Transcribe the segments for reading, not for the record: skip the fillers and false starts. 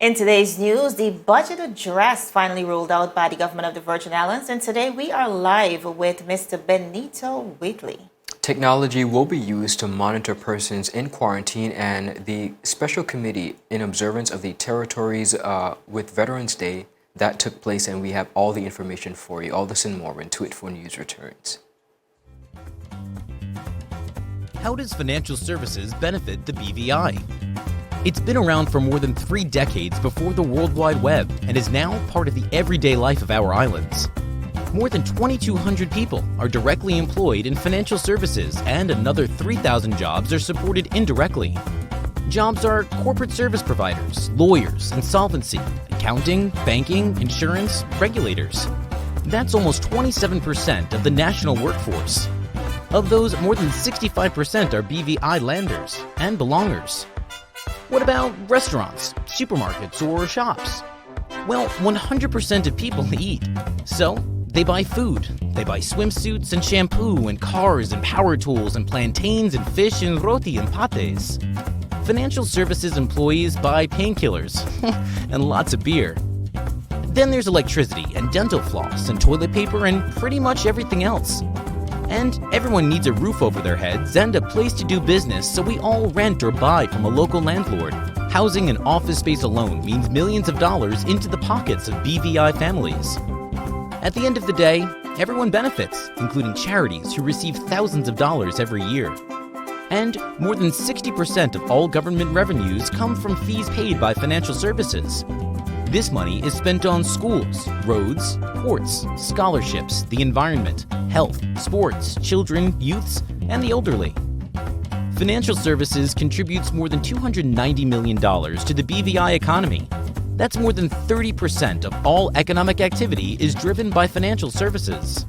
In today's news, the budget address finally rolled out by the government of the Virgin Islands, and today we are live with Mr. Benito Wheatley. Technology will be used to monitor persons in quarantine, and the special committee in observance of the territories with Veterans Day that took place, and we have all the information for you. All this and more when To It For News returns. How does financial services benefit the BVI? It's been around for more than 3 decades before the World Wide Web and is now part of the everyday life of our islands. More than 2,200 people are directly employed in financial services, and another 3,000 jobs are supported indirectly. Jobs are corporate service providers, lawyers, insolvency, accounting, banking, insurance, regulators. That's almost 27% of the national workforce. Of those, more than 65% are BVI landers and belongers. What about restaurants, supermarkets, or shops? Well, 100% of people eat. So, they buy food. They buy swimsuits and shampoo and cars and power tools and plantains and fish and roti and pates. Financial services employees buy painkillers and lots of beer. Then there's electricity and dental floss and toilet paper and pretty much everything else. And everyone needs a roof over their heads and a place to do business, so we all rent or buy from a local landlord. Housing and office space alone means millions of dollars into the pockets of BVI families. At the end of the day, everyone benefits, including charities who receive thousands of dollars every year. And more than 60% of all government revenues come from fees paid by financial services. This money is spent on schools, roads, ports, scholarships, the environment, health, sports, children, youths, and the elderly. Financial services contributes more than $290 million to the BVI economy. That's more than 30% of all economic activity is driven by financial services.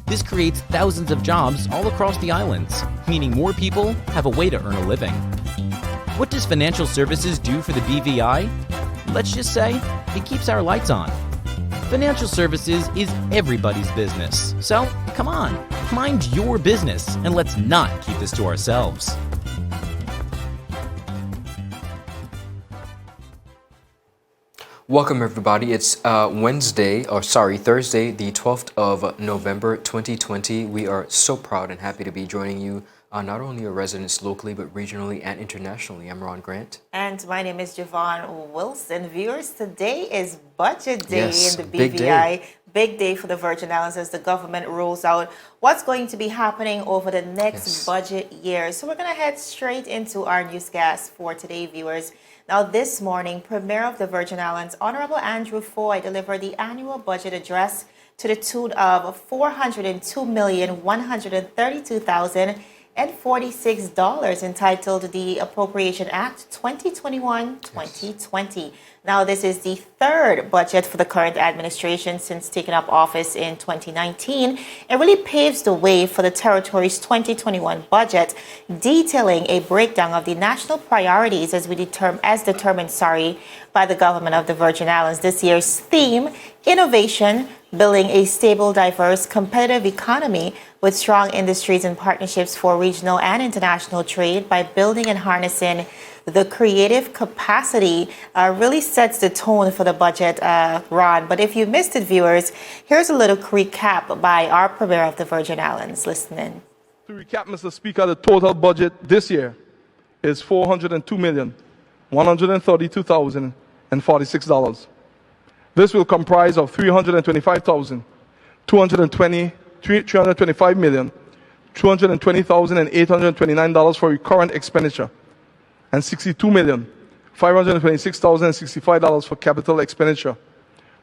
This creates thousands of jobs all across the islands, meaning more people have a way to earn a living. What does financial services do for the BVI? Let's just say it keeps our lights on. Financial services is everybody's business. So, come on, mind your business and let's not keep this to ourselves. Welcome everybody. It's Thursday, the 12th of November 2020. We are so proud and happy to be joining you, not only our residents locally, but regionally and internationally. I'm Ron Grant. And my name is Javon Wilson. Viewers, today is Budget Day Yes, in the big BVI. day. Big day for the Virgin Islands as the government rolls out what's going to be happening over the next budget year. So we're going to head straight into our newscast for today, viewers. Now, this morning, Premier of the Virgin Islands, Honorable Andrew Foy, delivered the annual budget address to the tune of $402,132,046, entitled the Appropriation Act 2021-2020. Now, this is the third budget for the current administration since taking up office in 2019. It really paves the way for the territory's 2021 budget, detailing a breakdown of the national priorities as determined by the government of the Virgin Islands. This year's theme, innovation, building a stable, diverse, competitive economy with strong industries and partnerships for regional and international trade by building and harnessing the creative capacity, really sets the tone for the budget, Ron. But if you missed it, viewers, here's a little recap by our Premier of the Virgin Islands. Listen in. To recap, Mr. Speaker, the total budget this year is $402,132,046. This will comprise of $325,220,829 for recurrent expenditure, and $62,526,065 for capital expenditure,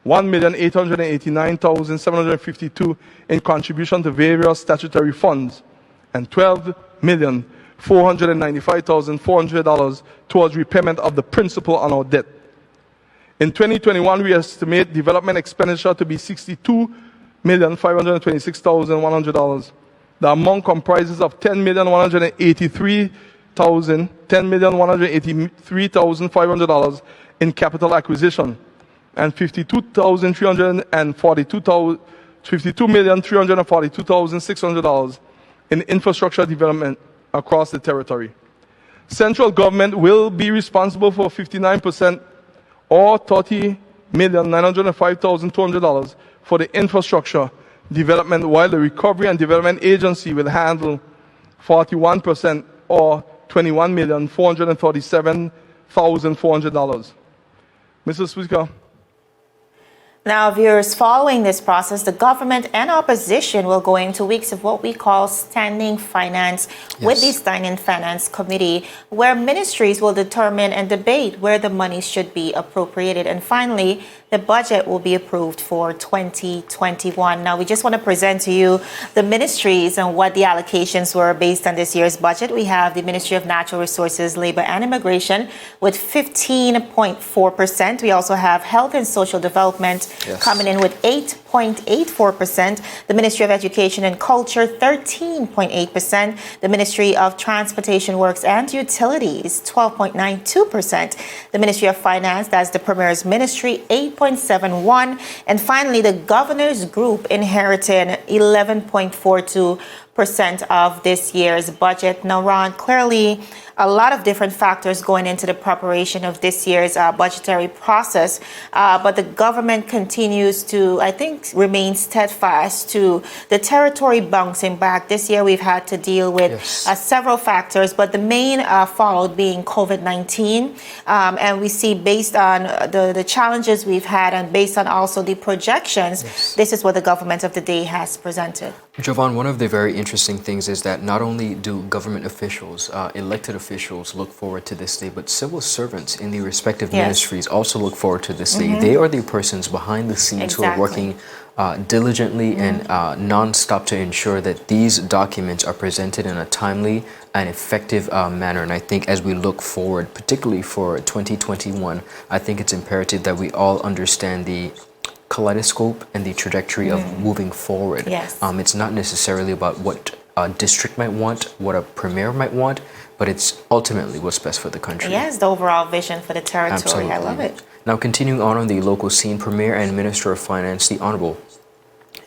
$1,889,752 in contribution to various statutory funds, and $12,495,400 towards repayment of the principal on our debt. In 2021, we estimate development expenditure to be $62,526,100. The amount comprises of $10,183,500 in capital acquisition and $52,342,600 in infrastructure development across the territory. Central government will be responsible for 59% or $30,905,200 for the infrastructure development, while the Recovery and Development Agency will handle 41% or $21,437,400. Mr. Speaker. Now, viewers, following this process, the government and opposition will go into weeks of what we call standing finance with the Standing Finance Committee, where ministries will determine and debate where the money should be appropriated. And finally, the budget will be approved for 2021. Now, we just want to present to you the ministries and what the allocations were based on this year's budget. We have the Ministry of Natural Resources, Labor and Immigration with 15.4%. We also have Health and Social Development coming in with 8.84%. The Ministry of Education and Culture, 13.8%. The Ministry of Transportation Works and Utilities, 12.92%. The Ministry of Finance, that's the Premier's Ministry, 8.71%. And finally, the Governor's Group inheriting 11.42% of this year's budget. Now, Ron, clearly a lot of different factors going into the preparation of this year's budgetary process, but the government continues to, I think, remain steadfast to the territory bouncing back. This year we've had to deal with several factors, but the main followed being COVID-19. And we see based on the challenges we've had and based on also the projections, this is what the government of the day has presented. Jovan, one of the very interesting things is that not only do government officials, elected officials look forward to this day, but civil servants in the respective ministries also look forward to this day. They are the persons behind the scenes who are working diligently and non-stop to ensure that these documents are presented in a timely and effective manner. And I think as we look forward, particularly for 2021, I think it's imperative that we all understand the kaleidoscope and the trajectory of moving forward. It's not necessarily about what a district might want, what a premier might want, but it's ultimately what's best for the country. Yes, the overall vision for the territory. Absolutely. I love it. Now, continuing on the local scene, Premier and Minister of Finance, the Honorable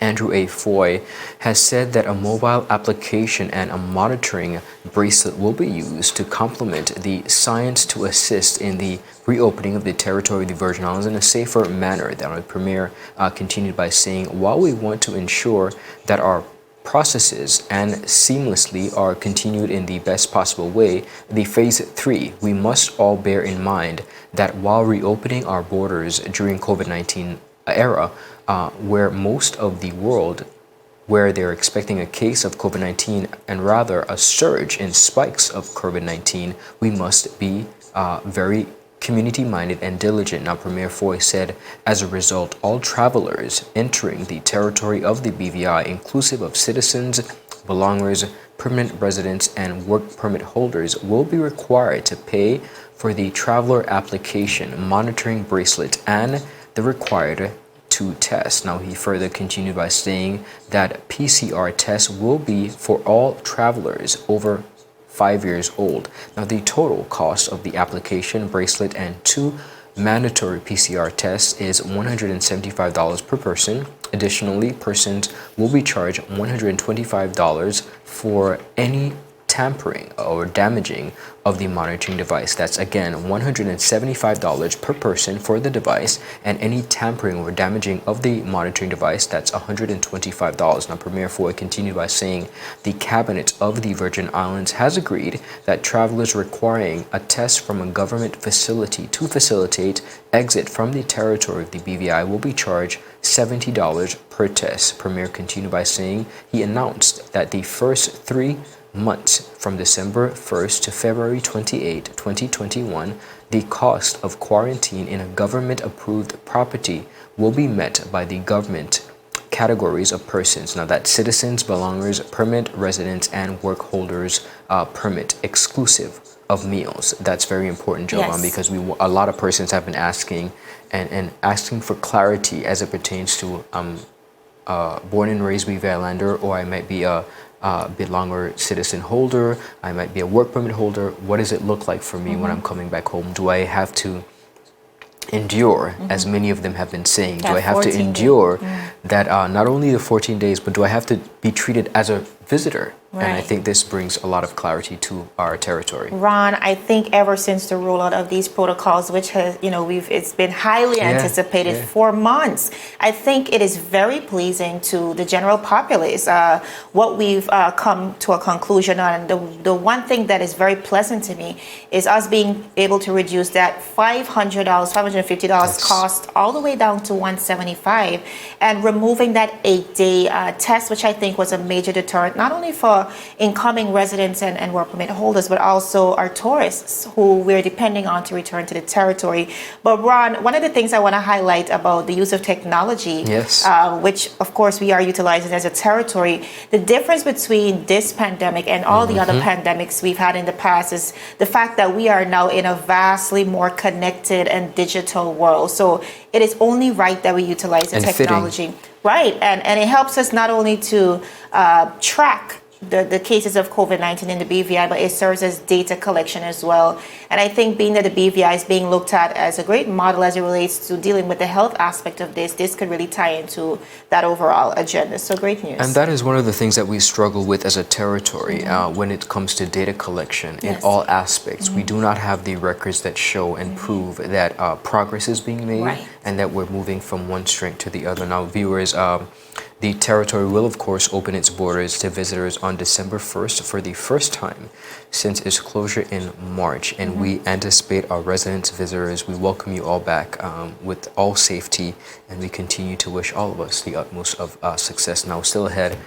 Andrew A. Foy, has said that a mobile application and a monitoring bracelet will be used to complement the science to assist in the reopening of the territory of the Virgin Islands in a safer manner. The Premier continued by saying, while we want to ensure that our processes and seamlessly are continued in the best possible way, the phase 3, we must all bear in mind that while reopening our borders during COVID-19 era, where most of the world, where they're expecting a case of COVID-19 and rather a surge in spikes of COVID-19, we must be very community-minded and diligent. Now, Premier Foy said, as a result, all travelers entering the territory of the BVI, inclusive of citizens, belongers, permanent residents, and work permit holders, will be required to pay for the traveler application, monitoring bracelet, and the required 2 tests. Now, he further continued by saying that PCR tests will be for all travelers over 5 years old. Now, the total cost of the application, bracelet, and 2 mandatory PCR tests is $175 per person. Additionally, persons will be charged $125 for any tampering or damaging of the monitoring device. That's again $175 per person for the device, and any tampering or damaging of the monitoring device, that's $125. Now, Premier Foy continued by saying the Cabinet of the Virgin Islands has agreed that travelers requiring a test from a government facility to facilitate exit from the territory of the BVI will be charged $70 per test. Premier continued by saying he announced that the first 3 months from December 1st to February 28, 2021, the cost of quarantine in a government-approved property will be met by the government categories of persons. Now, that's citizens, belongers, permanent residents, and work holders permit, exclusive of meals. That's very important, Jovan, because a lot of persons have been asking and asking for clarity as it pertains to born and raised BVI lander, or I might be a belonger citizen holder, I might be a work permit holder. What does it look like for me when I'm coming back home? Do I have to endure, as many of them have been saying, do I have to endure that not only the 14 days, but do I have to be treated as a visitor. Right. And I think this brings a lot of clarity to our territory. Ron, I think ever since the rollout of these protocols, which has, it's been highly anticipated for months, I think it is very pleasing to the general populace. What we've come to a conclusion on, the one thing that is very pleasant to me is us being able to reduce that $500, $550 cost all the way down to $175, and removing that 8-day test, which I think was a major deterrent, not only for incoming residents and work permit holders, but also our tourists who we're depending on to return to the territory. But Ron, one of the things I want to highlight about the use of technology, which of course we are utilizing as a territory, the difference between this pandemic and all the other pandemics we've had in the past is the fact that we are now in a vastly more connected and digital world. So it is only right that we utilize the technology. Fitting. Right, and it helps us not only to track the cases of COVID-19 in the BVI, but it serves as data collection as well. And I think being that the BVI is being looked at as a great model as it relates to dealing with the health aspect of this could really tie into that overall agenda. So great news. And that is one of the things that we struggle with as a territory when it comes to data collection in all aspects. We do not have the records that show and prove that progress is being made and that we're moving from one strength to the other. Now, viewers, the territory will, of course, open its borders to visitors on December 1st for the first time since its closure in March. And we anticipate our residents, visitors, we welcome you all back with all safety, and we continue to wish all of us the utmost of success. Now, still ahead,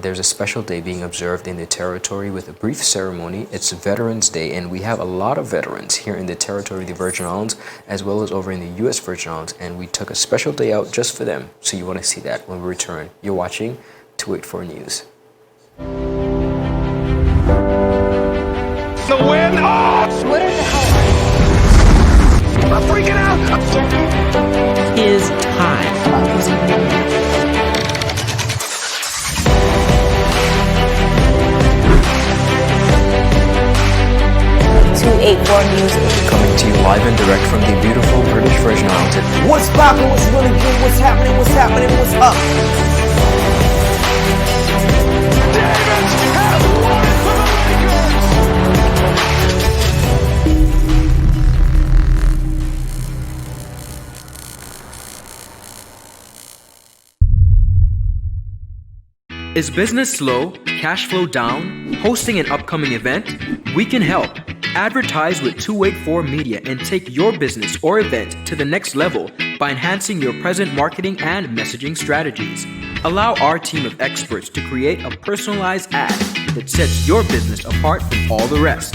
there's a special day being observed in the territory with a brief ceremony. It's Veterans Day, and we have a lot of veterans here in the territory of the Virgin Islands, as well as over in the U.S. Virgin Islands, and we took a special day out just for them. So you want to see that when we return. You're watching 284 News. The win! Oh! What are the hell? I'm freaking out! Is time. 284 News. Coming to you live and direct from the beautiful British Virgin Islands. What's poppin', what's really good, what's happening, what's up? Davis has won it for the Is business slow, cash flow down, hosting an upcoming event? We can help. Advertise with 284 Media and take your business or event to the next level by enhancing your present marketing and messaging strategies. Allow our team of experts to create a personalized ad that sets your business apart from all the rest.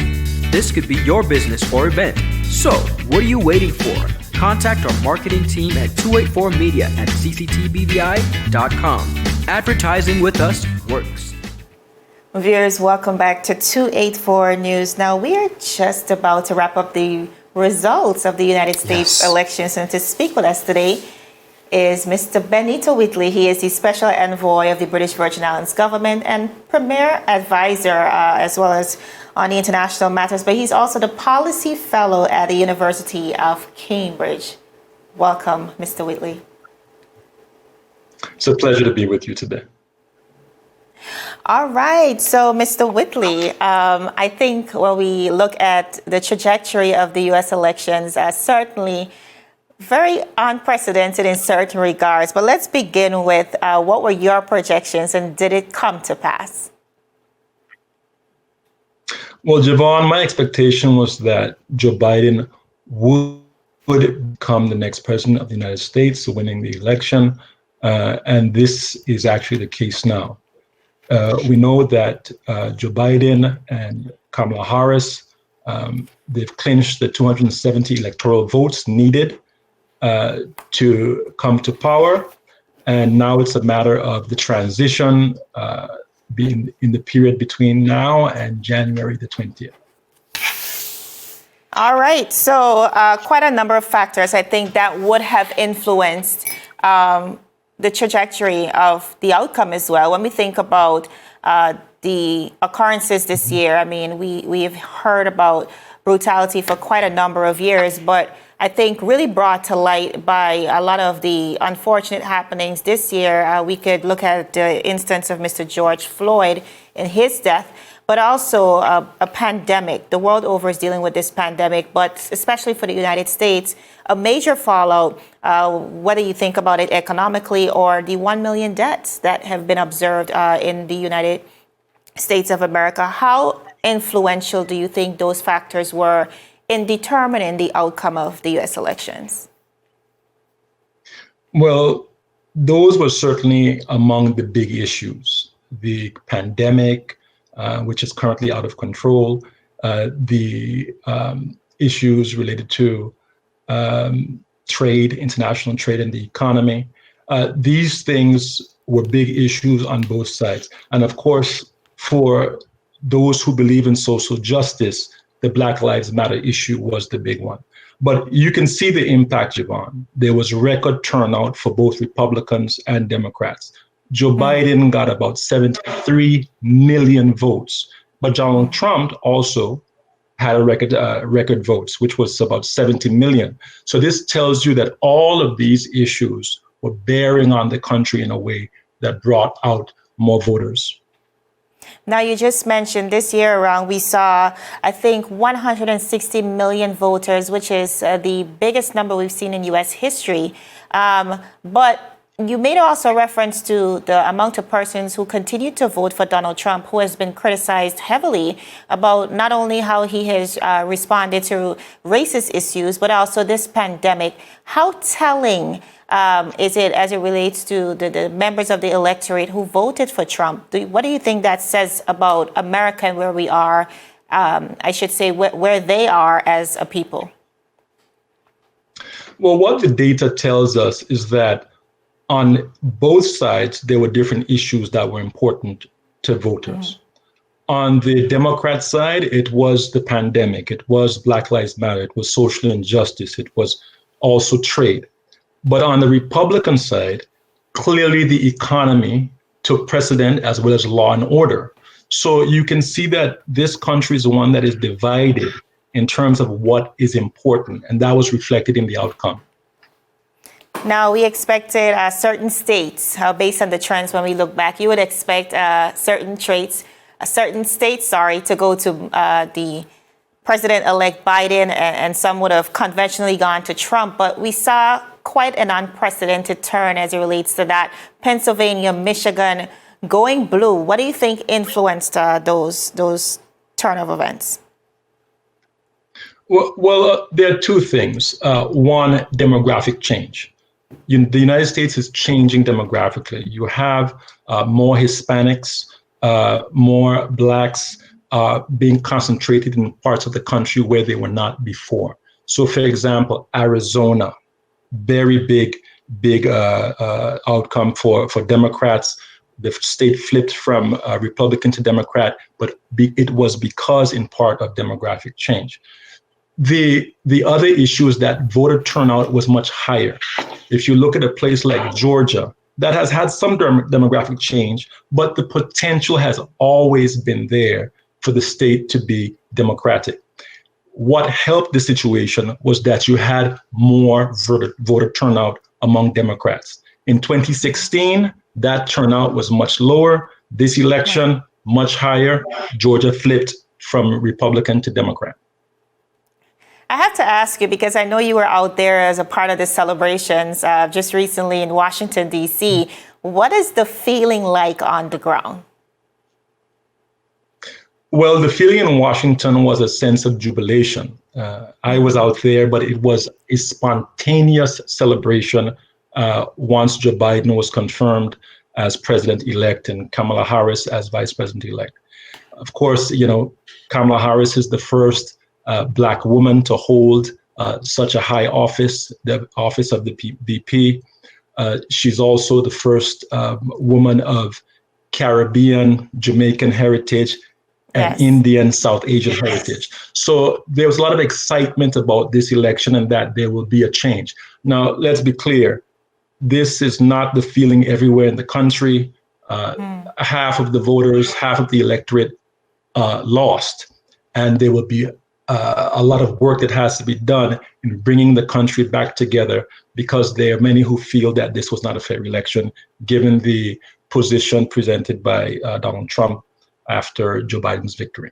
This could be your business or event. So, what are you waiting for? Contact our marketing team at 284media@cctbvi.com. Advertising with us works. Viewers, welcome back to 284 News. Now, we are just about to wrap up the results of the United States elections, and to speak with us today is Mr. Benito Wheatley. He is the Special Envoy of the British Virgin Islands government and Premier Advisor, as well as on the international matters, but he's also the Policy Fellow at the University of Cambridge. Welcome, Mr. Wheatley. It's a pleasure to be with you today. All right. So, Mr. Wheatley, I think when we look at the trajectory of the U.S. elections, certainly very unprecedented in certain regards. But let's begin with what were your projections and did it come to pass? Well, Javon, my expectation was that Joe Biden would become the next president of the United States, winning the election. And this is actually the case now. We know that Joe Biden and Kamala Harris, they've clinched the 270 electoral votes needed to come to power. And now it's a matter of the transition being in the period between now and January the 20th. All right. So quite a number of factors, I think, that would have influenced the trajectory of the outcome as well. When we think about the occurrences this year, I mean, we've heard about brutality for quite a number of years, but I think really brought to light by a lot of the unfortunate happenings this year. We could look at the instance of Mr. George Floyd and his death, but also a pandemic. The world over is dealing with this pandemic, but especially for the United States, a major fallout, whether you think about it economically or the 1 million deaths that have been observed in the United States of America. How influential do you think those factors were in determining the outcome of the U.S. elections? Well, those were certainly among the big issues. The pandemic, which is currently out of control, the issues related to trade, international trade, and the economy. These things were big issues on both sides. And of course, for those who believe in social justice, the Black Lives Matter issue was the big one. But you can see the impact, Javon. There was record turnout for both Republicans and Democrats. Joe Biden got about 73 million votes, but Donald Trump also had a record votes, which was about 70 million. So this tells you that all of these issues were bearing on the country in a way that brought out more voters. Now, you just mentioned this year around, we saw, I think, 160 million voters, which is the biggest number we've seen in U.S. history. But you made also reference to the amount of persons who continue to vote for Donald Trump, who has been criticized heavily about not only how he has responded to racist issues, but also this pandemic. How telling is it as it relates to the members of the electorate who voted for Trump? What do you think that says about America and where we are, I should say, where they are as a people? Well, what the data tells us is that on both sides, there were different issues that were important to voters. On the Democrat side, it was the pandemic, it was Black Lives Matter, it was social injustice, it was also trade. But on the Republican side, clearly the economy took precedent as well as law and order. So you can see that this country is one that is divided in terms of what is important, and that was reflected in the outcome. Now, we expected certain states, based on the trends when we look back, you would expect certain states, to go to the President-elect Biden, and some would have conventionally gone to Trump. But we saw quite an unprecedented turn as it relates to that. Pennsylvania, Michigan going blue. What do you think influenced those turn of events? Well, there are two things. One, demographic change. The United States is changing demographically. You have more Hispanics, more Blacks being concentrated in parts of the country where they were not before. So, for example, Arizona, very big outcome for Democrats. The state flipped from Republican to Democrat, but it was because in part of demographic change. The other issue is that voter turnout was much higher. If you look at a place like Georgia, that has had some demographic change, but the potential has always been there for the state to be Democratic. What helped the situation was that you had more voter turnout among Democrats. In 2016, that turnout was much lower. This election, much higher. Georgia flipped from Republican to Democrat. I have to ask you, because I know you were out there as a part of the celebrations just recently in Washington, D.C. What is the feeling like on the ground? Well, the feeling in Washington was a sense of jubilation. I was out there, but it was a spontaneous celebration once Joe Biden was confirmed as president-elect and Kamala Harris as vice president-elect. Of course, Kamala Harris is the first Black woman to hold such a high office, the office of the VP. She's also the first woman of Caribbean, Jamaican heritage, and Indian, South Asian heritage. So there was a lot of excitement about this election and that there will be a change. Now, let's be clear. This is not the feeling everywhere in the country. Half of the voters, half of the electorate lost. And there will be a lot of work that has to be done in bringing the country back together, because there are many who feel that this was not a fair election, given the position presented by Donald Trump after Joe Biden's victory.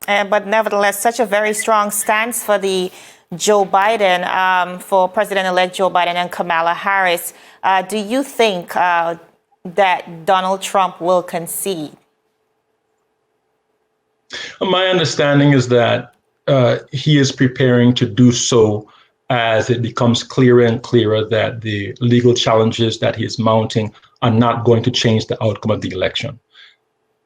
But nevertheless, such a very strong stance for the Joe Biden, for President-elect Joe Biden and Kamala Harris. Do you think that Donald Trump will concede? My understanding is that he is preparing to do so as it becomes clearer and clearer that the legal challenges that he is mounting are not going to change the outcome of the election.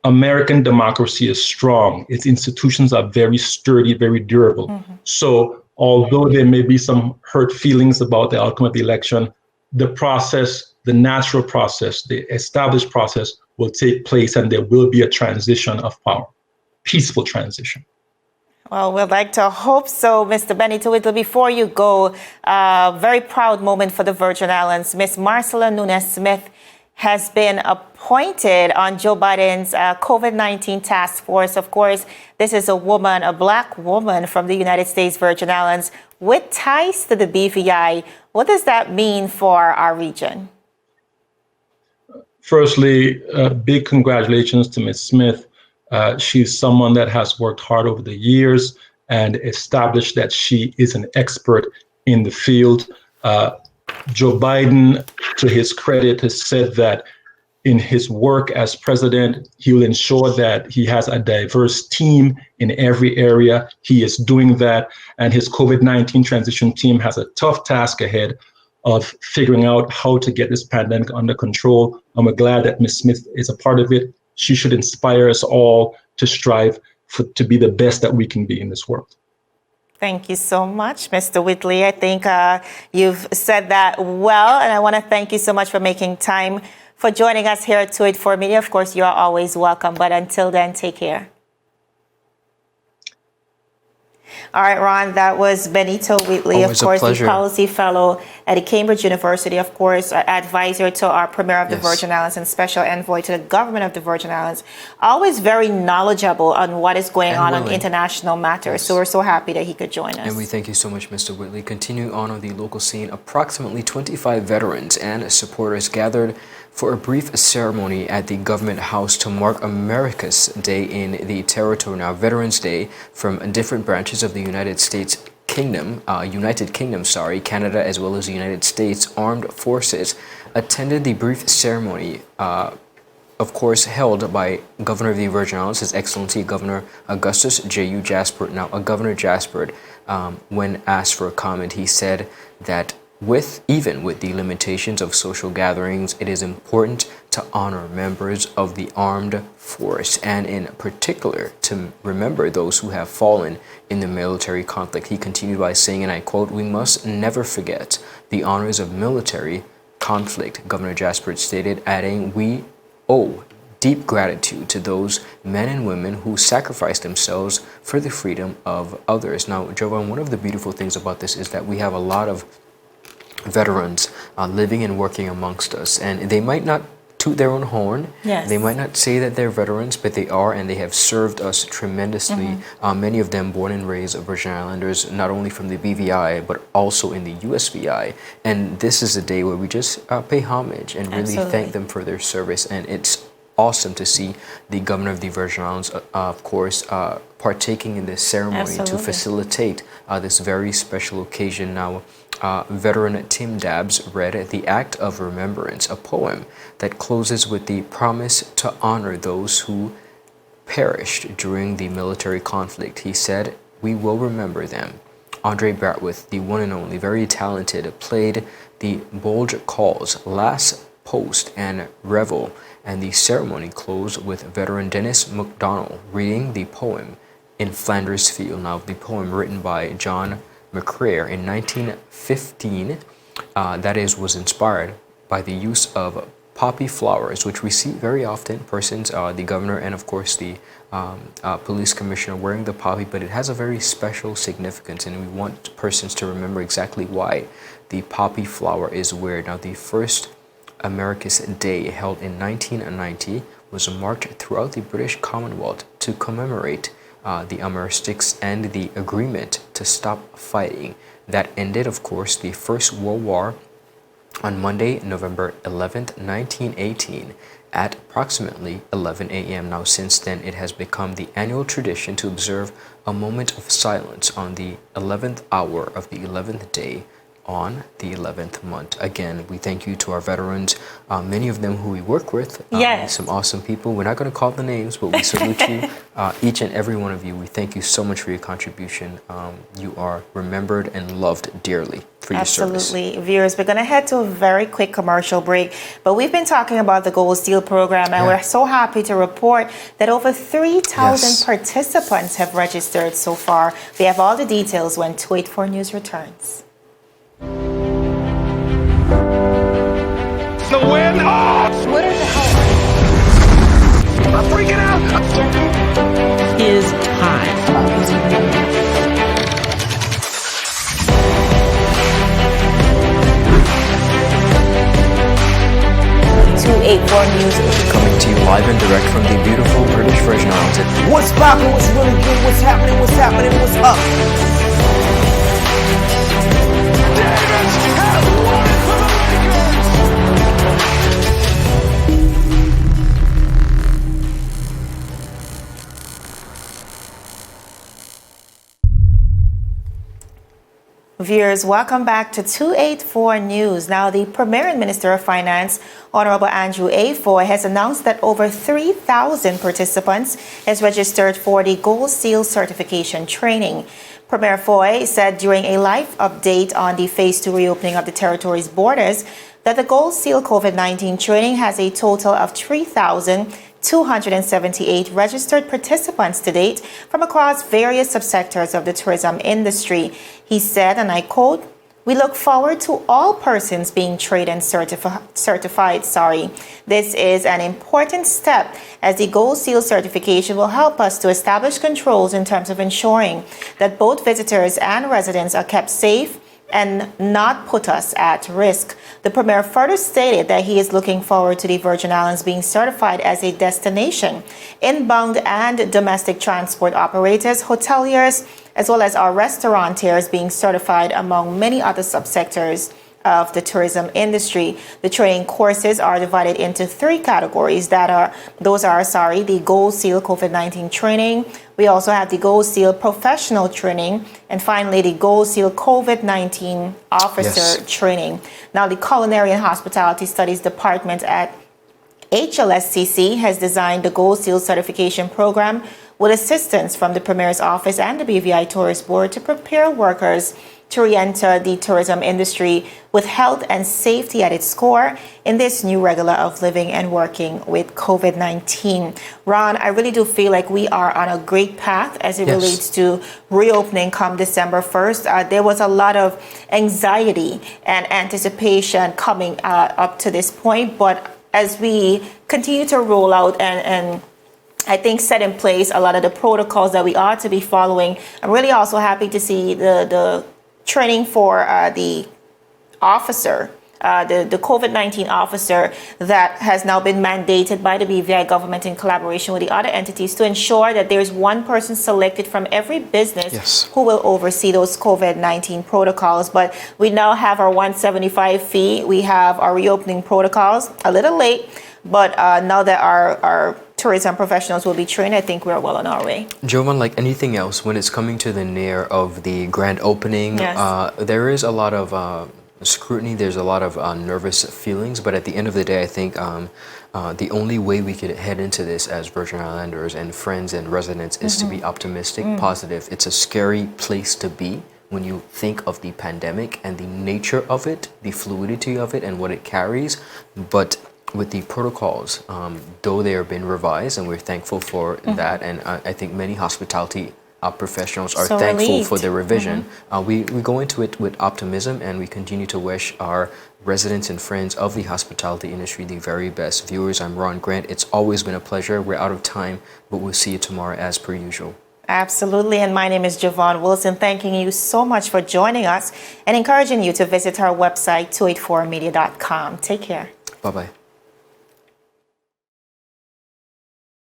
American democracy is strong. Its institutions are very sturdy, very durable. Mm-hmm. So although there may be some hurt feelings about the outcome of the election, the process, the natural process, the established process will take place, and there will be a transition of power, peaceful transition. Well, we'd like to hope so, Mr. Benito Wheatley. Before you go, a very proud moment for the Virgin Islands. Miss Marcela Nunes-Smith has been appointed on Joe Biden's COVID-19 task force. Of course, this is a woman, a Black woman from the United States Virgin Islands with ties to the BVI. What does that mean for our region? Firstly, big congratulations to Ms. Smith. She's someone that has worked hard over the years and established that she is an expert in the field. Joe Biden, to his credit, has said that in his work as president, he will ensure that he has a diverse team in every area. He is doing that. And his COVID-19 transition team has a tough task ahead of figuring out how to get this pandemic under control. And we're glad that Ms. Smith is a part of it. She should inspire us all to strive to be the best that we can be in this world. Thank you so much, Mr. Wheatley. I think you've said that well, and I want to thank you so much for making time for joining us here at 284 Media. Of course, you are always welcome, but until then, take care. All right, Ron, that was Benito Wheatley, Always of course, the policy fellow at the Cambridge University, of course, advisor to our Premier of the Virgin Islands and special envoy to the government of the Virgin Islands. Always very knowledgeable on what is going on international matters. So we're so happy that he could join us. And we thank you so much, Mr. Wheatley. Continuing on the local scene, approximately 25 veterans and supporters gathered for a brief ceremony at the Government House to mark Armistice Day in the territory. Now, Veterans Day from different branches of the United Kingdom, Canada, as well as the United States Armed Forces attended the brief ceremony, of course, held by Governor of the Virgin Islands, His Excellency Governor Augustus J.U. Jaspert. Now, Governor Jaspert, when asked for a comment, he said that even with the limitations of social gatherings, it is important to honor members of the armed force, and in particular to remember those who have fallen in the military conflict. He continued by saying, and I quote, "We must never forget the honors of military conflict," Governor Jaspert stated, adding, "We owe deep gratitude to those men and women who sacrificed themselves for the freedom of others." Now, Jovan, one of the beautiful things about this is that we have a lot of veterans living and working amongst us, and they might not toot their own horn. Yes. They might not say that they're veterans, but they are, and they have served us tremendously. Many of them born and raised Virgin Islanders, not only from the BVI, but also in the USVI. And this is a day where we just pay homage and really thank them for their service. And it's awesome to see the Governor of the Virgin Islands, of course, partaking in this ceremony to facilitate this very special occasion. Now, veteran Tim Dabbs read The Act of Remembrance, a poem that closes with the promise to honor those who perished during the military conflict. He said, "We will remember them." Andre Bratwith, the one and only, very talented, played the Bold Calls, Last Post, and Revel, and the ceremony closed with veteran Dennis McDonnell reading the poem In Flanders Field. Now, the poem written by John McCrae in 1915, was inspired by the use of poppy flowers, which we see very often, persons, the governor and of course the police commissioner wearing the poppy, but it has a very special significance, and we want persons to remember exactly why the poppy flower is wear. Now, the first Armistice Day, held in 1990, was marked throughout the British Commonwealth to commemorate the Armistice and the agreement to stop fighting that ended, of course, the First World War on Monday, November 11th, 1918, at approximately 11 a.m. Now, since then, it has become the annual tradition to observe a moment of silence on the 11th hour of the 11th day on the 11th month. Again, we thank you to our veterans, many of them who we work with, Yes. some awesome people. We're not going to call the names, but we salute you, each and every one of you. We thank you so much for your contribution. You are remembered and loved dearly for your service. Absolutely. Viewers, we're going to head to a very quick commercial break, but we've been talking about the Gold Seal program, and we're so happy to report that over 3,000 participants have registered so far. We have all the details when 284 News returns. The win! Oh! What are the hell? I'm freaking out! Is time. 284 News. Coming to you live and direct from the beautiful British Virgin Islands. What's poppin', what's really good, what's happening, what's up? Davis has won it for the Lakers! Viewers, welcome back to 284 News. Now, the Premier Minister of Finance, Honorable Andrew A. Foy, has announced that over 3,000 participants has registered for the Gold Seal certification training. Premier Foy said during a live update on the Phase 2 reopening of the territory's borders that the Gold Seal COVID-19 training has a total of 3,278 registered participants to date from across various subsectors of the tourism industry. He said, and I quote, "We look forward to all persons being trained and certified. This is an important step as the Gold Seal certification will help us to establish controls in terms of ensuring that both visitors and residents are kept safe and not put us at risk." The Premier further stated that he is looking forward to the Virgin Islands being certified as a destination. Inbound and domestic transport operators, hoteliers, as well as our restaurateurs being certified among many other subsectors of the tourism industry. The training courses are divided into three categories the Gold Seal COVID-19 training. We also have the Gold Seal professional training, and finally the Gold Seal COVID-19 officer training. Now, the Culinary and Hospitality Studies Department at HLSCC has designed the Gold Seal certification program with assistance from the Premier's office and the BVI Tourist Board to prepare workers to re-enter the tourism industry with health and safety at its core in this new regular of living and working with COVID-19. Ron, I really do feel like we are on a great path as it relates to reopening come December 1st. There was a lot of anxiety and anticipation coming up to this point, but as we continue to roll out and I think set in place a lot of the protocols that we ought to be following, I'm really also happy to see the training for the officer, the COVID-19 officer that has now been mandated by the BVI government in collaboration with the other entities to ensure that there's one person selected from every business who will oversee those COVID-19 protocols. But we now have our 175 fee. We have our reopening protocols, a little late, but now that our tourism professionals will be trained, I think we're well on our way. Jovan, like anything else, when it's coming to the near of the grand opening, there is a lot of scrutiny, there's a lot of nervous feelings, but at the end of the day, I think the only way we could head into this as Virgin Islanders and friends and residents is to be optimistic, positive. It's a scary place to be when you think of the pandemic and the nature of it, the fluidity of it and what it carries, but with the protocols, though they are being revised, and we're thankful for that, and I think many hospitality professionals are thankful for the revision. We go into it with optimism, and we continue to wish our residents and friends of the hospitality industry the very best. Viewers, I'm Ron Grant. It's always been a pleasure. We're out of time, but we'll see you tomorrow as per usual. Absolutely, and my name is Javon Wilson, thanking you so much for joining us and encouraging you to visit our website, 284media.com. Take care. Bye-bye.